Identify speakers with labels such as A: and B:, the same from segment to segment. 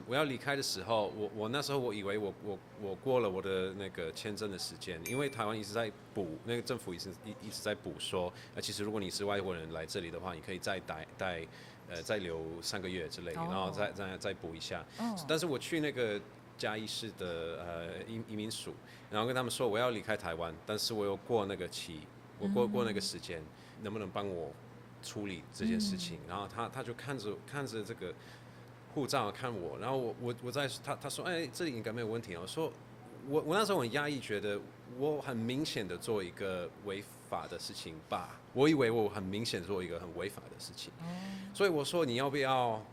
A: 我要离开的时候，我那时候我以为我过了我的那个签证的时间，因为台湾一直在补，那个政府一直在补说，其实如果你是外国人来这里的话，你可以再留3个月之类，然后再补一下。但是我去那个嘉义市的移民署，然后跟他们说我要离开台湾，但是我又过那个期，我过那个时间，能不能帮我处理这件事情？然后他就看着这个护照看我，然后我在他说这里应该没有问题。我说我那时候很压抑，觉得我很明显的做一个违法的事情吧，我以为我很明显做一个很违法的事情，所以我说你要不要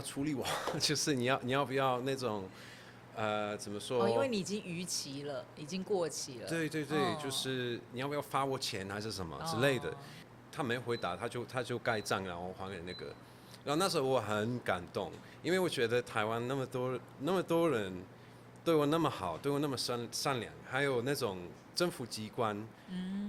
A: 处理我？就是你要不要那种怎么说？
B: 因为你已经逾期了，已经过期了。
A: 对，就是你要不要发我钱还是什么之类的。他没回答，他就盖章，然后还给那个。然后那时候我很感动，因为我觉得台湾那么多人对我那么好，对我那么善良，还有那种政府机关，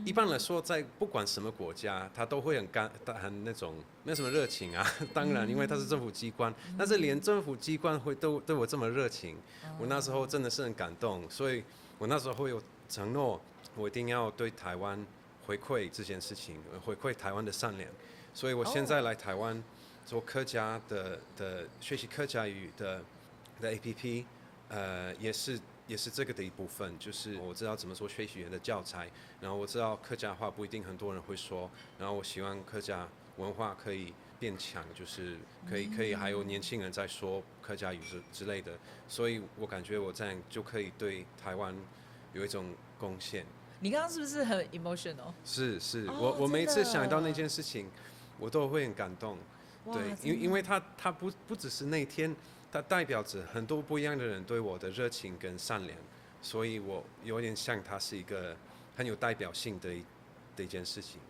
A: 一般来说在不管什么国家，他都会很那种没有什么热情啊。当然，因为他是政府机关，但是连政府机关会都对我这么热情，我那时候真的是很感动，所以我那时候会有承诺，我一定要对台湾回馈这件事情，回馈台湾的善良。所以我现在来台湾做客家的学习客家语的 APP，也是这个的一部分，就是我知道怎么做学习语言的教材，然后我知道客家话不一定很多人会说，然后我希望客家文化可以变强，就是可以还有年轻人在说客家语之类的，所以我感觉我这样就可以对台湾有一种贡献。
B: 你刚刚是不是很 emotional？
A: 是，我每一
B: 真的
A: 次想到那件事情，我都会很感动。对，
B: 真的
A: 因为它不只是那天，它代表着很多不一样的人对我的热情跟善良，所以我有点像它是一个很有代表性的一件事情。